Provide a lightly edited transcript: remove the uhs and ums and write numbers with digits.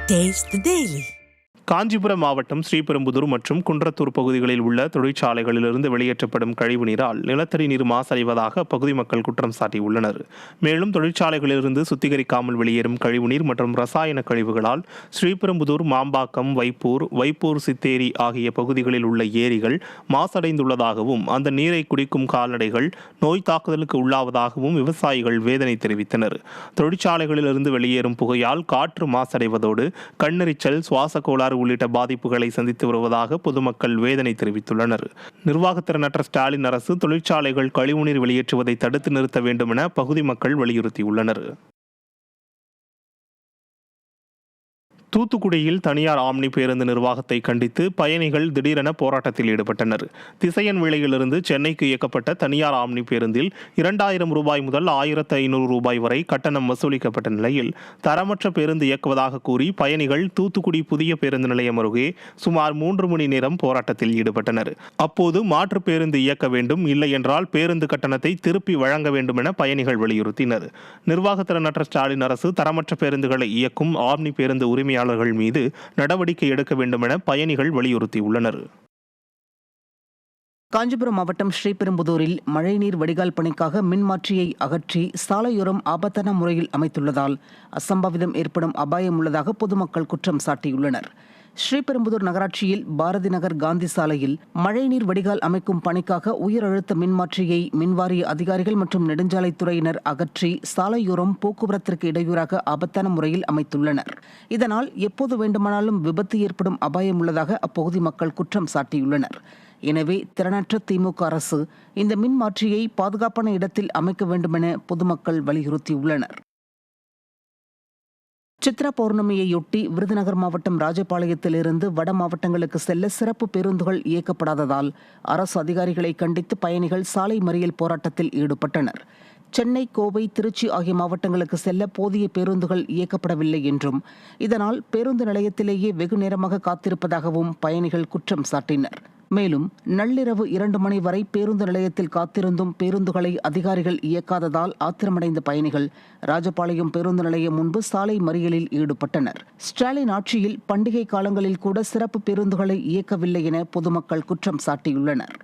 Taste the Daily. Kanchipuram மாவட்டம் ஸ்ரீபெரும்புதூர் மற்றும் குன்றத்தூர் பகுதிகளில் உள்ள தொழிற்சாலைகளிலிருந்து வெளியேற்றப்படும் கழிவு நீரால் நிலத்தடி நீர் மாசடைவதாக அப்பகுதி மக்கள் குற்றம் சாட்டியுள்ளனர். மேலும் தொழிற்சாலைகளிலிருந்து சுத்திகரிக்காமல் வெளியேறும் கழிவுநீர் மற்றும் ரசாயன கழிவுகளால் ஸ்ரீபெரும்புதூர், மாம்பாக்கம், வைப்பூர், சித்தேரி ஆகிய பகுதிகளில் உள்ள ஏரிகள் மாசடைந்துள்ளதாகவும் அந்த நீரை குடிக்கும் கால்நடைகள் நோய் தாக்குதலுக்கு உள்ளாவதாகவும் விவசாயிகள் வேதனை தெரிவித்தனர். தொழிற்சாலைகளிலிருந்து வெளியேறும் புகையால் காற்று மாசடைவதோடு கண்ணெரிச்சல், சுவாச கோளாறு உள்ளிட்ட பாதிப்புகளை சந்தித்து வருவதாக பொதுமக்கள் வேதனை தெரிவித்துள்ளனர். நிர்வாகத்திறனற்ற ஸ்டாலின் அரசு தொழிற்சாலைகள் கழிவுநீர் வெளியேற்றுவதை தடுத்து நிறுத்த வேண்டும் என பகுதி மக்கள் வலியுறுத்தியுள்ளனர். தூத்துக்குடியில் தனியார் ஆம்னி பேருந்து நிர்வாகத்தை கண்டித்து பயணிகள் திடீரென போராட்டத்தில் ஈடுபட்டனர். திசையன் விலையிலிருந்து சென்னைக்கு இயக்கப்பட்ட தனியார் ஆம்னி பேருந்தில் 2000 ரூபாய் முதல் 1500 ரூபாய் வரை கட்டணம் வசூலிக்கப்பட்ட நிலையில் தரமற்ற பேருந்து இயக்குவதாக கூறி பயணிகள் தூத்துக்குடி புதிய பேருந்து நிலையம் அருகே சுமார் 3 மணி நேரம் போராட்டத்தில் ஈடுபட்டனர். அப்போது மாற்று பேருந்து இயக்க வேண்டும், இல்லை என்றால் பேருந்து கட்டணத்தை திருப்பி வழங்க வேண்டும் என பயணிகள் வலியுறுத்தினர். நிர்வாகத்திறனற்ற ஸ்டாலின் அரசு தரமற்ற பேருந்துகளை இயக்கும் ஆம்னி பேருந்து உரிமையாளர்கள் மீது நடவடிக்கை எடுக்க வேண்டும் என பயணிகள் வலியுறுத்தியுள்ளனர். காஞ்சிபுரம் மாவட்டம் ஸ்ரீபெரும்புதூரில் மழைநீர் வடிகால் பணிக்காக மின்மாற்றியை அகற்றி சாலையோரம் ஆபத்தான முறையில் அமைத்துள்ளதால் அசம்பாவிதம் ஏற்படும் அபாயம் உள்ளதாக பொதுமக்கள் குற்றம் சாட்டியுள்ளனர். ஸ்ரீபெரும்புதூர் நகராட்சியில் பாரதி நகர் காந்தி சாலையில் மழைநீர் வடிகால் அமைக்கும் பணிக்காக உயர் அழுத்த மின்மாற்றியை மின்வாரிய அதிகாரிகள் மற்றும் நெடுஞ்சாலைத்துறையினர் அகற்றி சாலையோரம் போக்குவரத்திற்கு இடையூறாக ஆபத்தான முறையில் அமைத்துள்ளனர். இதனால் எப்போது வேண்டுமானாலும் விபத்து ஏற்படும் அபாயம் உள்ளதாக அப்பகுதி மக்கள் குற்றம் சாட்டியுள்ளனர். எனவே திறனற்ற திமுக அரசு இந்த மின்மாற்றியை பாதுகாப்பான இடத்தில் அமைக்க வேண்டுமென பொதுமக்கள் வலியுறுத்தியுள்ளனர். சித்ரா பௌர்ணமியையொட்டி விருதுநகர் மாவட்டம் ராஜபாளையத்திலிருந்து வட மாவட்டங்களுக்கு செல்ல சிறப்பு பேருந்துகள் இயக்கப்படாததால் அரசு அதிகாரிகளை கண்டித்து பயணிகள் சாலை மறியல் போராட்டத்தில் ஈடுபட்டனர். சென்னை, கோவை, திருச்சி ஆகிய மாவட்டங்களுக்கு செல்ல போதிய பேருந்துகள் இயக்கப்படவில்லை என்றும் இதனால் பேருந்து நிலையத்திலேயே வெகு நேரமாக காத்திருப்பதாகவும் பயணிகள் குற்றம் சாட்டினர். மேலும் நள்ளிரவு 2 மணி வரை பேருந்து நிலையத்தில் காத்திருந்தும் பேருந்துகளை அதிகாரிகள் இயக்காததால் ஆத்திரமடைந்த பயணிகள் ராஜபாளையம் பேருந்து நிலையம் முன்பு சாலை மறியலில் ஈடுபட்டனர். ஸ்டாலின் ஆட்சியில் பண்டிகை காலங்களில் கூட சிறப்பு பேருந்துகளை இயக்கவில்லை என பொதுமக்கள் குற்றம் சாட்டியுள்ளனர்.